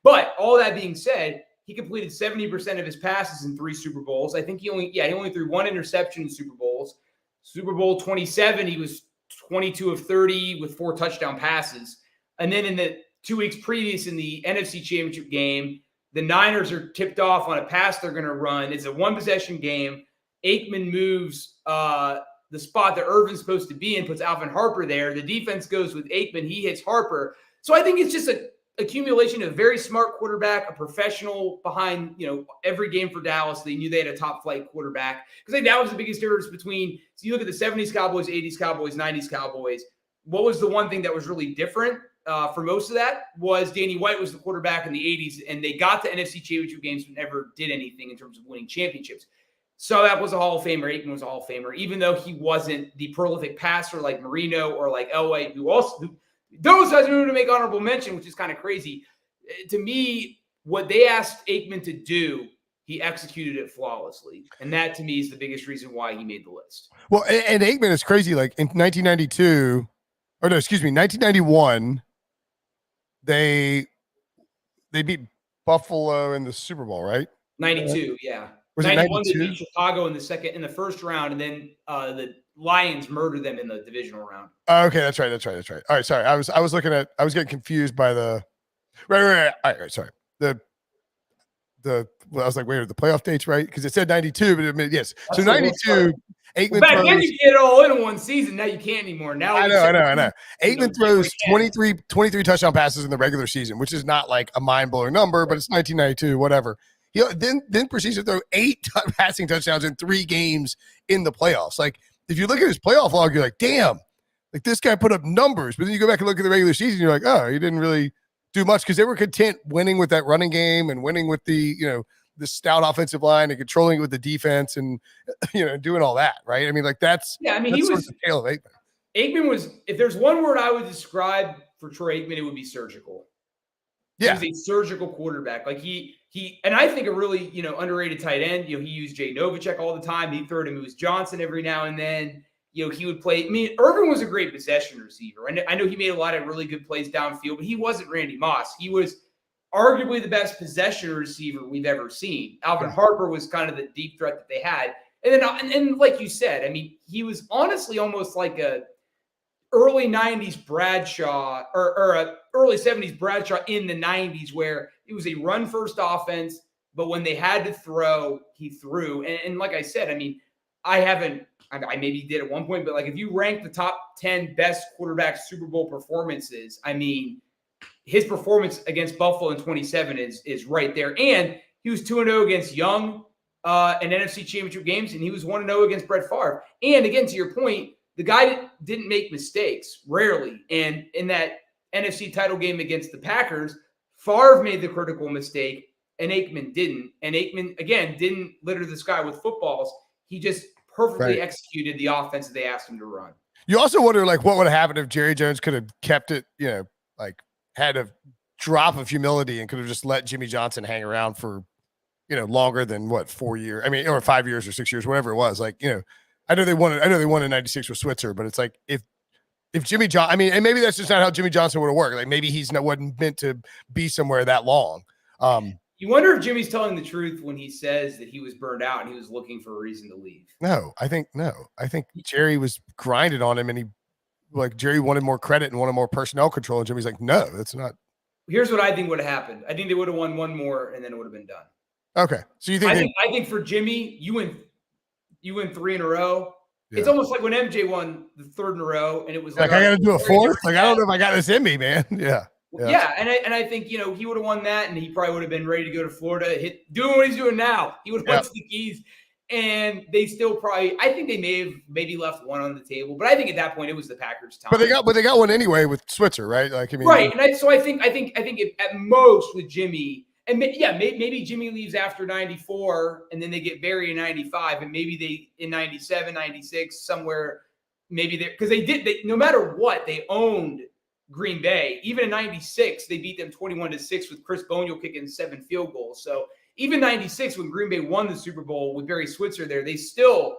But all that being said, he completed 70% of his passes in 3 Super Bowls. I think he only threw 1 interception in Super Bowls. Super Bowl 27, he was 22 of 30 with 4 touchdown passes. And then in the 2 weeks previous in the NFC Championship game, the Niners are tipped off on a pass they're going to run. It's a 1-possession game. Aikman moves the spot that Irvin's supposed to be in, puts Alvin Harper there. The defense goes with Aikman. He hits Harper. So I think it's just an accumulation of a very smart quarterback, a professional behind, every game for Dallas. They knew they had a top flight quarterback because I think that was the biggest difference between, so you look at the 70s Cowboys, 80s Cowboys, 90s Cowboys. What was the one thing that was really different for most of that was Danny White was the quarterback in the 80s, and they got to NFC Championship games but never did anything in terms of winning championships. So that was a Hall of Famer. Aikman was a Hall of Famer, even though he wasn't the prolific passer like Marino or like Elway, those guys are going to make honorable mention, which is kind of crazy. To me, what they asked Aikman to do, he executed it flawlessly. And that, to me, is the biggest reason why he made the list. Well, and Aikman is crazy. Like in 1991, they beat Buffalo in the Super Bowl, right? 92, yeah. Was it 91 they 92? beat Chicago in the first round, and then the Lions murdered them in the divisional round. Okay, that's right. All right, sorry. I was getting confused by the right. All right, sorry. I was like, wait, are the playoff dates right? Because it said 92, but yes. So 92, Aikman back then you get it all in one season. Now you can't anymore. Now I know. Aikman throws 23 touchdown passes in the regular season, which is not like a mind-blowing number, but it's 1992, whatever. He then proceeds to throw 8 passing touchdowns in 3 games in the playoffs. Like, if you look at his playoff log, you're like, damn, like this guy put up numbers. But then you go back and look at the regular season, you're like, oh, he didn't really do much because they were content winning with that running game and winning with the stout offensive line and controlling it with the defense and doing all that, right? I mean, like that's he was the tail of Aikman. Aikman was, if there's one word I would describe for Troy Aikman, it would be surgical. Yeah. He was a surgical quarterback. Like he and I think a really, underrated tight end, he used Jay Novacek all the time. He'd throw to Moose Johnson every now and then. He would play. I mean, Irvin was a great possession receiver. I know he made a lot of really good plays downfield, but he wasn't Randy Moss. He was arguably the best possession receiver we've ever seen. Alvin Harper was kind of the deep threat that they had. And then, like you said, I mean, he was honestly almost like a early 90s Bradshaw or a early 70s Bradshaw in the 90s where it was a run-first offense, but when they had to throw, he threw. And like I said, I mean, I maybe did at one point, but like if you rank the top 10 best quarterback Super Bowl performances, I mean, his performance against Buffalo in 27 is right there. And he was 2-0 against Young in NFC Championship games, and he was 1-0 against Brett Favre. And again, to your point, the guy didn't make mistakes, rarely. And in that NFC title game against the Packers, Favre made the critical mistake, and Aikman didn't. And Aikman, again, didn't litter the sky with footballs. He just perfectly executed the offense that they asked him to run. You also wonder, like, what would have happened if Jerry Jones could have kept it, had a drop of humility and could have just let Jimmy Johnson hang around for, longer than 4 years. I mean, or 5 years or 6 years, whatever it was. Like, I know they won in 96 with Switzer, but it's like if Jimmy John, I mean, and maybe that's just not how Jimmy Johnson would have worked. Like maybe wasn't meant to be somewhere that long. You wonder if Jimmy's telling the truth when he says that he was burned out and he was looking for a reason to leave. No. I think Jerry was grinding on him, and Jerry wanted more credit and wanted more personnel control, and Jimmy's like, no, that's not. Here's what I think would have happened. I think they would have won one more, and then it would have been done. Okay, so you think? I think for Jimmy, you win 3 in a row. Yeah. It's almost like when MJ won the 3rd in a row, and it was like I got to do a 4th. Like I don't know if I got this in me, man. Yeah. And I think he would have won that, and he probably would have been ready to go to Florida, doing what he's doing now. He would have won the keys, and they still probably. I think they maybe left one on the table, but I think at that point it was the Packers' time. But they got one anyway with Switzer, right? Like I mean, right. And I think at most with Jimmy. And maybe Jimmy leaves after 94 and then they get Barry in 95 and maybe they in 97, 96, somewhere, maybe because no matter what, they owned Green Bay. Even in 96, they beat them 21-6 with Chris Bonial kicking 7 field goals. So even 96, when Green Bay won the Super Bowl with Barry Switzer there, they still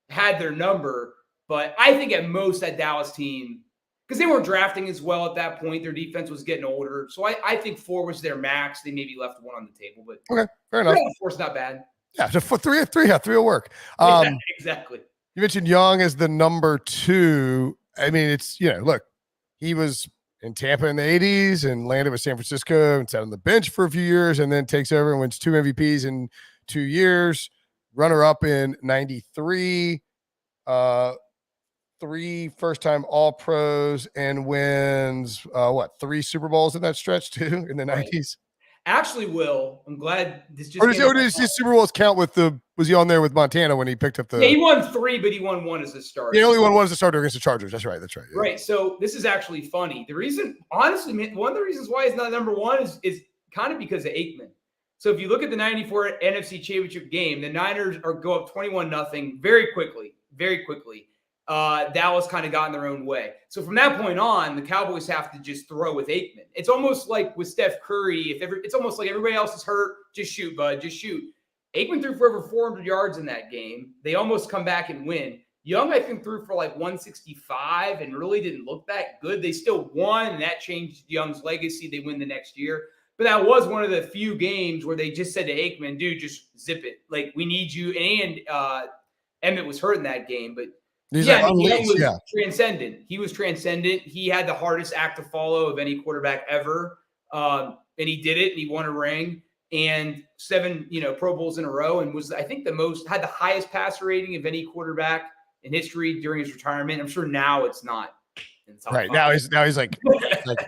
had their number. But I think at most that Dallas team, because they weren't drafting as well at that point. Their defense was getting older. So I think 4 was their max. They maybe left 1 on the table. But okay, fair enough. 4's not bad. Yeah, just 3 will work. Exactly. You mentioned Young as the number 2. I mean, it's, look, he was in Tampa in the 80s and landed with San Francisco and sat on the bench for a few years and then takes over and wins 2 MVPs in 2 years. Runner-up in 93. 3 first-time All-Pros and wins 3 Super Bowls in that stretch too in the 90s. Actually, Will, I'm glad this just. Or does his Super Bowls count with was he on there with Montana when he picked up the? Yeah, he won 3, but he won 1 as a starter. He only won 1 as a starter against the Chargers. That's right. Yeah. Right. So this is actually funny. The reason, honestly, one of the reasons why he's not number 1 is kind of because of Aikman. So if you look at the 94 NFC Championship game, the Niners go up 21-0 very quickly. Dallas kind of got in their own way. So from that point on, the Cowboys have to just throw with Aikman. It's almost like with Steph Curry. It's almost like everybody else is hurt. Just shoot, bud. Just shoot. Aikman threw for over 400 yards in that game. They almost come back and win. Young, I think, threw for like 165 and really didn't look that good. They still won, and that changed Young's legacy. They win the next year. But that was one of the few games where they just said to Aikman, dude, just zip it. Like, we need you. And Emmett was hurt in that game, but Young was transcendent. He was transcendent. He had the hardest act to follow of any quarterback ever. And he did it, and he won a ring and 7, Pro Bowls in a row, and was, I think, had the highest passer rating of any quarterback in history during his retirement. I'm sure now it's not. Right. Now he's like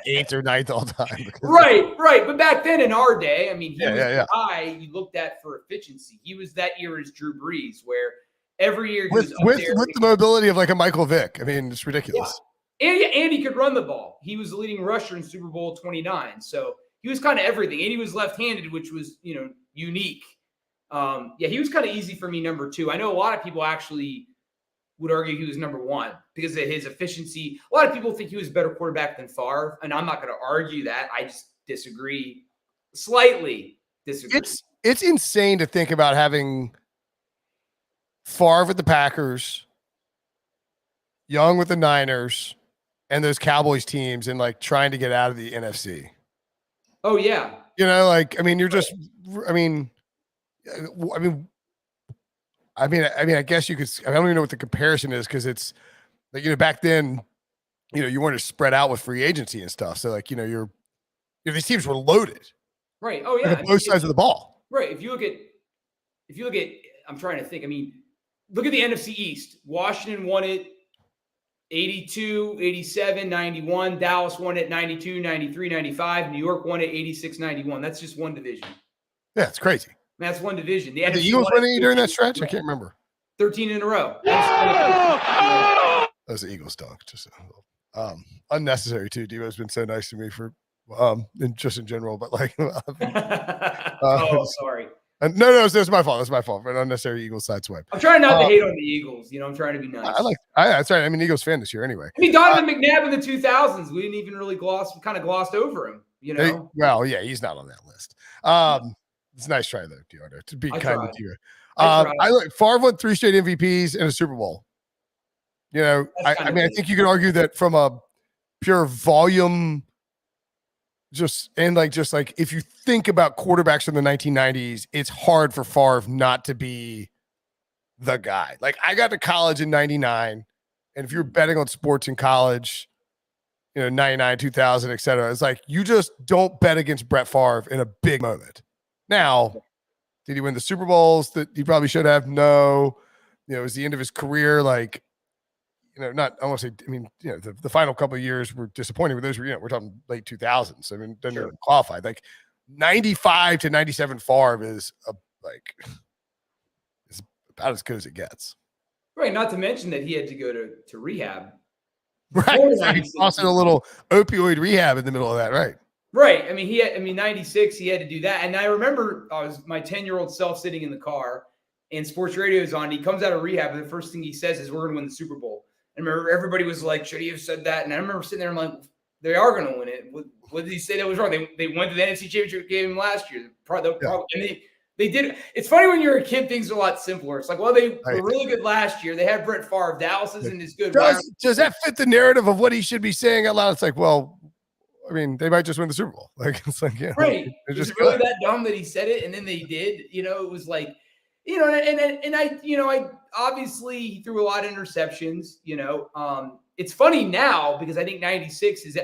8th or 9th all time. Right. But back then in our day, I mean, he was the guy you looked at for efficiency. He was that era's Drew Brees, where every year he with the mobility of like a Michael Vick. I mean, it's ridiculous. Yeah. And he could run the ball. He was the leading rusher in Super Bowl 29. So he was kind of everything. And he was left-handed, which was, unique. He was kind of easy for me, number 2. I know a lot of people actually would argue he was number 1 because of his efficiency. A lot of people think he was a better quarterback than Favre, and I'm not going to argue that. I just disagree. Slightly disagree. It's insane to think about having Favre with the Packers, Young with the Niners, and those Cowboys teams, and like trying to get out of the NFC. Oh yeah. You're just, I guess you could, I don't even know what the comparison is. Cause it's like, back then, you weren't as spread out with free agency and stuff. So like, these teams were loaded. Right. Oh yeah. Like both sides of the ball. Right. If you look at, I'm trying to think, look at the NFC East. Washington won it 82, 87, 91. Dallas won it 92, 93, 95. New York won it 86, 91. That's just one division. Yeah, it's crazy. That's one division. The Eagles winning during that stretch? I can't remember. 13 in a row. That was the Eagles dunk. Just unnecessary too. Devo's been so nice to me for just in general, but like sorry. No, that's my fault. That's my fault for an unnecessary Eagles sideswipe. I'm trying not to hate on the Eagles. I'm trying to be nice. That's right. I'm an Eagles fan this year anyway. Donovan McNabb in the 2000s. We didn't even really glossed over him. Well, yeah, he's not on that list. It's a nice try though, DeArdo, to be kind to you. I look. Favre won 3 straight MVPs and a Super Bowl. You know, I mean, I think you could argue that from a pure volume, just like if you think about quarterbacks from the 1990s, it's hard for Favre not to be the guy. Like, I got to college in 99, and if you're betting on sports in college, 99, 2000, et cetera, it's like you just don't bet against Brett Favre in a big moment. Now, did he win the Super Bowls that he probably should have? No. It was the end of his career. Like, not, I want to say, I mean, the final couple of years were disappointing, but those were, we're talking late 2000s. I mean, doesn't even qualify. Like 95 to 97 Favre is about as good as it gets. Right. Not to mention that he had to go to rehab. Right. Also a little opioid rehab in the middle of that. Right. Right. I mean, 96, he had to do that. And I remember I was my 10-year-old self sitting in the car and sports radio is on. He comes out of rehab and the first thing he says is, we're going to win the Super Bowl. And remember, everybody was like, should he have said that? And I remember sitting there, I'm like, they are going to win it. What did he say that was wrong? They went to the NFC Championship game last year. And they did. It's funny when you're a kid, things are a lot simpler. It's like, well, they were really good last year. They had Brett Favre. Dallas isn't as good. Does that fit the narrative of what he should be saying out loud? It's like, well, I mean, they might just win the Super Bowl. Like, it's like, yeah. Right. Is it really that dumb that he said it and then they did? It was like, I obviously he threw a lot of interceptions. It's funny now because I think 96 is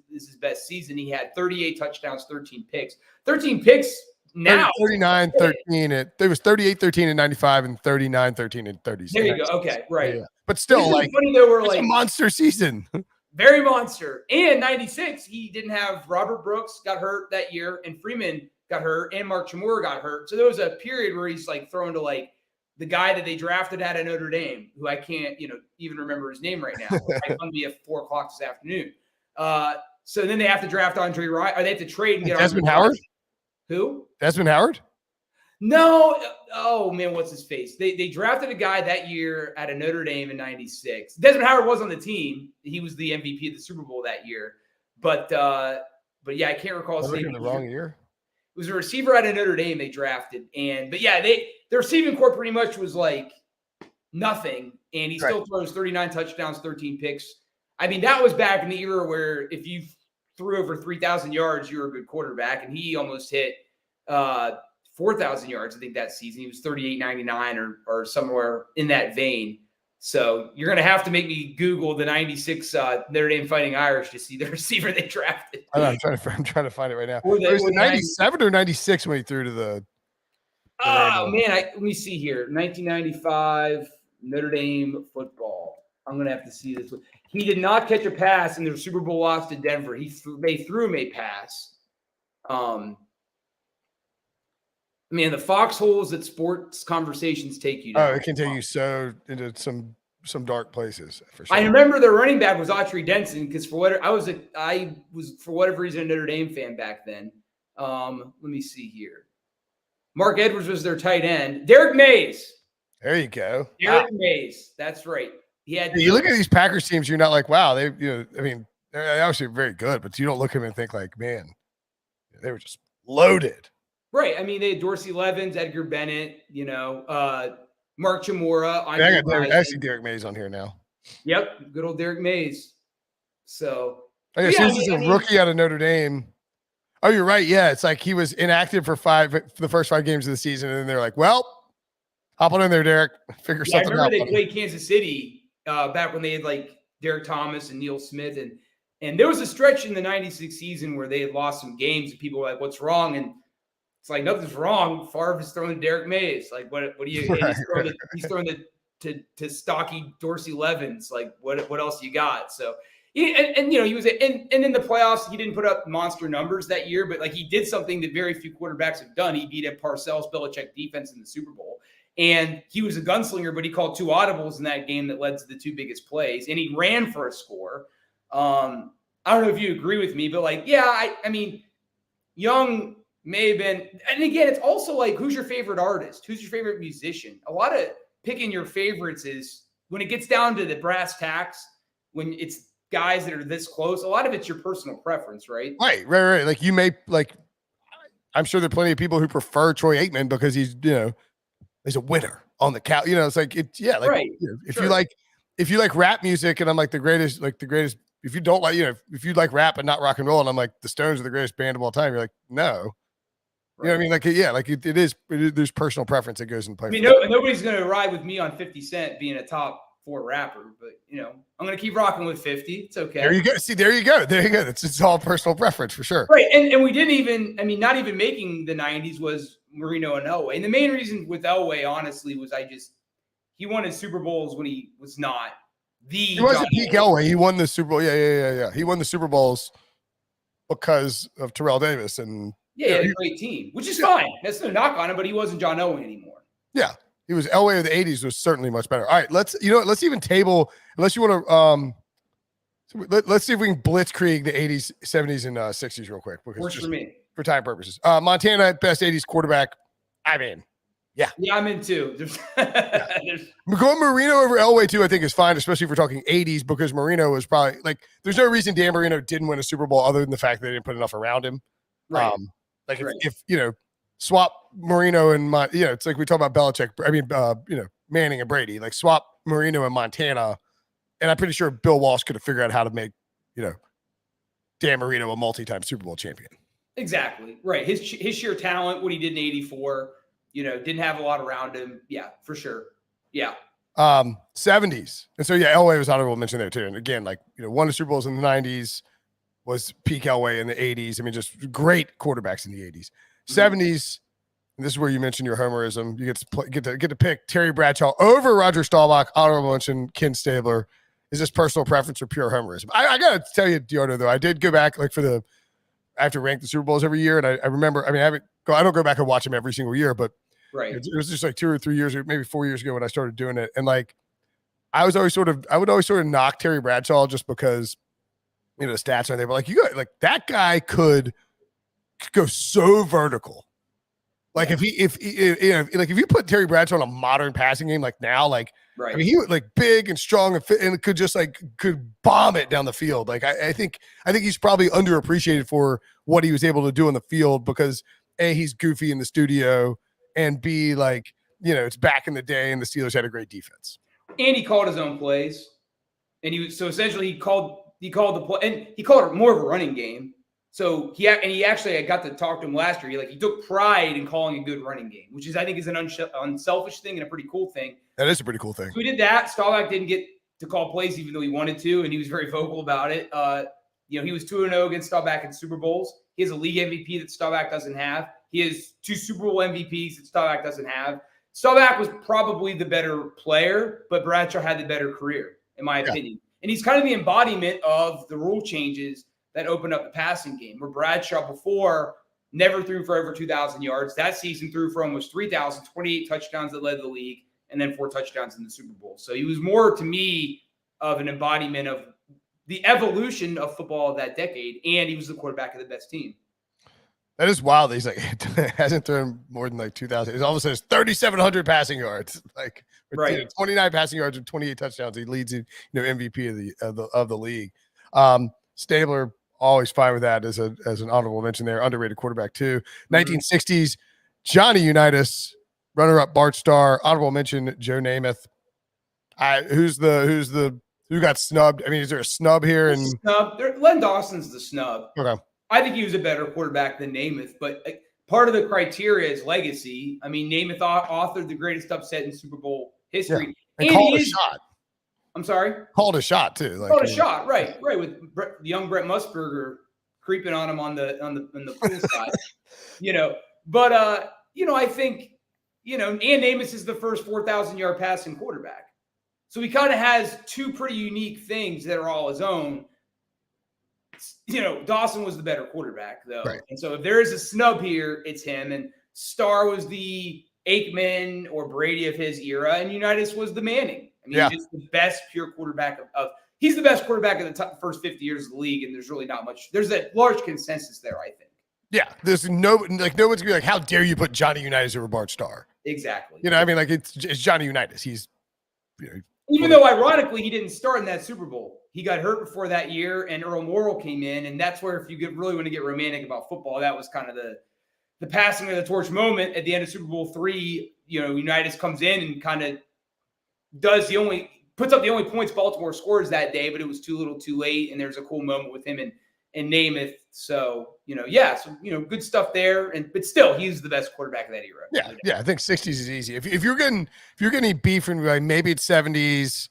his best season. He had 38 touchdowns, 13 picks. 13 picks now. 39-13. There was 38-13 in 95 and 39-13 in 36. There you go. Okay, right. Yeah. But still, like, funny though, we're like a monster season. Very monster. And 96, he didn't have Robert Brooks got hurt that year, and Freeman got hurt, and Mark Chmura got hurt. So there was a period where he's like thrown to like the guy that they drafted out of Notre Dame, who I can't, even remember his name right now. It's going to be at 4:00 this afternoon. So then they have to draft Andre Ryan, or they have to trade and get Desmond Howard. Who? Desmond Howard? No. Oh man, what's his face? They drafted a guy that year out of Notre Dame in 96. Desmond Howard was on the team. He was the MVP of the Super Bowl that year. But yeah, I can't recall his name. In the wrong year. It was a receiver out of Notre Dame they drafted. But yeah, their receiving core pretty much was like nothing. And he still throws 39 touchdowns, 13 picks. I mean, that was back in the era where if you threw over 3,000 yards, you were a good quarterback. And he almost hit 4,000 yards, I think, that season. He was 38.99 or somewhere in that vein. So you're going to have to make me Google the 96 Notre Dame Fighting Irish to see the receiver they drafted. I'm trying to find it right now. It was 97 or 96 when he threw to the oh, man. Let me see here. 1995 Notre Dame football. I'm going to have to see this. He did not catch a pass in their Super Bowl loss to Denver. They threw him a pass. Man, the foxholes that sports conversations take you down. Oh, it can take you so into some dark places for sure. I remember their running back was Autry Denson because I was for whatever reason a Notre Dame fan back then. Let me see here. Mark Edwards was their tight end. Derrick Mays. There you go. Derrick Mays. That's right. You look at these Packers teams, you're not like, wow, I mean, they're obviously very good, but you don't look at them and think like, man, they were just loaded. Right. I mean, they had Dorsey Levens, Edgar Bennett, Mark Chmura. I got actually Derrick Mays on here now. Yep. Good old Derrick Mays. So. Oh, yeah, so he's a rookie out of Notre Dame. Oh, you're right. Yeah. It's like he was inactive for the first 5 games of the season. And then they're like, well, hop on in there, Derrick. Figure something out. I remember they played Kansas City back when they had like Derek Thomas and Neil Smith. And there was a stretch in the 96 season where they had lost some games and people were like, what's wrong? And it's like, nothing's wrong. Favre is throwing to Derrick Mays. Like, what do you? Right, he's throwing to stocky Dorsey Levens. Like, what else you got? So, he was and in the playoffs, he didn't put up monster numbers that year, but like he did something that very few quarterbacks have done. He beat a Parcells Belichick defense in the Super Bowl, and he was a gunslinger. But he called 2 audibles in that game that led to the 2 biggest plays, and he ran for a score. I don't know if you agree with me, but like, yeah, I mean, Young may have been, and again, it's also like, who's your favorite artist? Who's your favorite musician? A lot of picking your favorites is when it gets down to the brass tacks, when it's guys that are this close, a lot of it's your personal preference, right? Right. Like I'm sure there are plenty of people who prefer Troy Aikman because he's, He's a winner on the couch. It's like Right. If Sure. you like rap music and I'm like the greatest. If you don't like, if you like rap and not rock and roll, and I'm like the Stones are the greatest band of all time, you're like, no. You know what I mean? Like, it is. There's personal preference that goes in play. I mean, nobody's going to ride with me on 50 Cent being a top 4 rapper, but I'm going to keep rocking with 50. It's okay. There you go. See, there you go. It's all personal preference for sure. Right. And we didn't even, not even making the 90s was Marino and Elway. And the main reason with Elway, honestly, was he won his Super Bowls when he was not He wasn't peak Elway. He won the Super Bowl. Yeah. He won the Super Bowls because of Terrell Davis and he had a great team, which is fine. That's no knock on him, but he wasn't John Elway anymore. Yeah. He was Elway of the 80s was certainly much better. All right, let's even table, unless you want to let's see if we can blitzkrieg the 80s, 70s, and 60s real quick. Works for me. For time purposes. Montana, best 80s quarterback. Yeah, I'm in too. Going Marino over Elway too, I think is fine, especially if we're talking 80s, because Marino was probably there's no reason Dan Marino didn't win a Super Bowl other than the fact that they didn't put enough around him. Right. If swap Marino and it's like we talk about Belichick. I mean, Manning and Brady. Like swap Marino and Montana, and I'm pretty sure Bill Walsh could have figured out how to make Dan Marino a multi-time Super Bowl champion. Exactly right. His sheer talent, what he did in '84, didn't have a lot around him. Yeah, for sure. Yeah. 70s, and so Elway was honorable mention there too. And again, won the Super Bowls in the 90s, was peak Elway in the 80s. I mean, just great quarterbacks in the 80s. 70s, and this is where you mentioned your homerism. You get to pick Terry Bradshaw over Roger Staubach. Honorable mention Ken Stabler. Is this personal preference or pure homerism? I gotta tell you, DeArdo, though, I did go back I have to rank the Super Bowls every year, and I remember. I mean, I don't go back and watch them every single year, but it was just 2 or 3 years, or maybe 4 years ago when I started doing it, and I would always sort of knock Terry Bradshaw just because the stats are. They were that guy could go so vertical. If you put Terry Bradshaw in a modern passing game now, I mean, he was big and strong and fit, and could just could bomb it down the field. I think he's probably underappreciated for what he was able to do in the field because A, he's goofy in the studio, and B, it's back in the day and the Steelers had a great defense. And he called his own plays, and essentially he called the play, and he called it more of a running game. So he actually, I got to talk to him last year. He took pride in calling a good running game, which is, I think, is an unselfish thing and a pretty cool thing. That is a pretty cool thing. So we did that. Staubach didn't get to call plays, even though he wanted to, and he was very vocal about it. He was 2-0 against Staubach in Super Bowls. He has a league MVP that Staubach doesn't have. He has 2 Super Bowl MVPs that Staubach doesn't have. Staubach was probably the better player, but Bradshaw had the better career, in my opinion. And he's kind of the embodiment of the rule changes that opened up the passing game, where Bradshaw before never threw for over 2,000 yards. That season threw for almost 3,000, 28 touchdowns that led the league, and then 4 touchdowns in the Super Bowl. So he was more, to me, of an embodiment of the evolution of football of that decade, and he was the quarterback of the best team. That is wild. He's hasn't thrown more than 2,000. It almost says 3,700 passing yards, 29 passing yards and 28 touchdowns. He leads, MVP of the league. Stabler, always fine with that as an honorable mention there. Underrated quarterback too. 1960s, Johnny Unitas, runner-up Bart Starr. Honorable mention Joe Namath. Who got snubbed? I mean, is there a snub here? Len Dawson's the snub. Okay. I think he was a better quarterback than Namath, but part of the criteria is legacy. I mean, Namath authored the greatest upset in Super Bowl history. Yeah. And called a shot. I'm sorry? Called a shot, too. Called a shot, right, with young Brett Musburger creeping on him on the pool side. But, I think, and Namath is the first 4,000-yard passing quarterback. So he kind of has 2 pretty unique things that are all his own. Dawson was the better quarterback, though. Right. And so if there is a snub here, it's him. And Starr was the Aikman or Brady of his era, and Unitas was the Manning. I mean, he's the best pure quarterback he's the best quarterback of the first 50 years of the league, and there's really not much. There's a large consensus there, I think. Yeah, there's no one's gonna be how dare you put Johnny Unitas over Bart Starr? Exactly. I mean, it's Johnny Unitas. He's even though ironically he didn't start in that Super Bowl. He got hurt before that year, and Earl Morrall came in, and that's where, if you really want to get romantic about football, that was kind of the passing of the torch moment at the end of Super Bowl III. Unitas comes in and kind of puts up the only points Baltimore scores that day, but it was too little too late. And there's a cool moment with him and Namath. So, good stuff there. But still, he's the best quarterback of that era. Yeah. I think 60s is easy. If you're getting beef from like maybe it's 70s,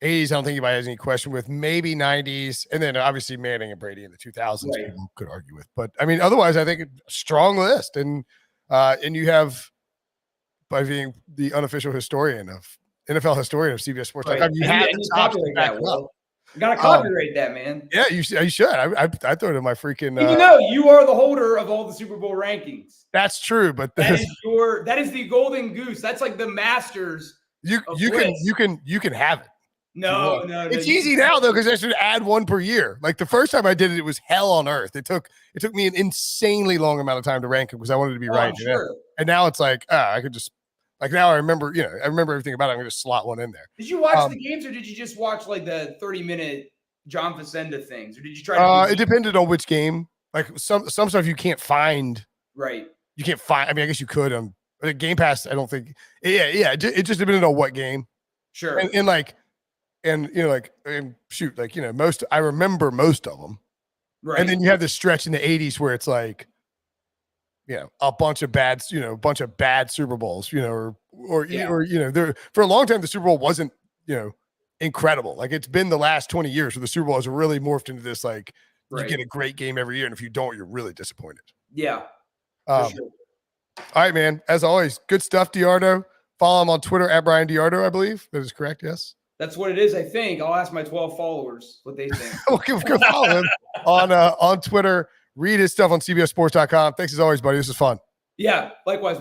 80s, I don't think anybody has any question with, maybe 90s, and then obviously Manning and Brady in the 2000s people could argue with. But I mean, otherwise, I think a strong list. And you have, by being the unofficial historian of NFL historian of CBS Sports, right. you have the chops to back it up. You gotta copyright that, man. Yeah, you should. I throw it in my freaking. Even though you are the holder of all the Super Bowl rankings. That's true, but that is the golden goose. That's like the Masters. You can have it. No. It's easy now though, because I should add one per year. Like the first time I did it, it was hell on earth. It took me an insanely long amount of time to rank it because I wanted to be right. Sure. And now it's like I could just now I remember everything about it. I'm gonna just slot one in there. Did you watch the games or did you just watch like the 30-minute John Facenda things, or did you try to? It depended on which game. Like some stuff you can't find. Right. You can't find. I mean, I guess you could on Game Pass. I don't think. Yeah. It just depended on what game. Sure. Most I remember most of them. Right. And then you have this stretch in the 80s where it's like, a bunch of bad Super Bowls, there for a long time the Super Bowl wasn't, incredible. Like it's been the last 20 years where the Super Bowl has really morphed into this like you get a great game every year, and if you don't, you're really disappointed. Yeah. All right, man. As always, good stuff, DeArdo. Follow him on Twitter at Bryan DeArdo, I believe. That is correct, yes? That's what it is, I think. I'll ask my 12 followers what they think. Go follow him on Twitter. Read his stuff on CBSSports.com. Thanks as always, buddy. This is fun. Yeah, likewise.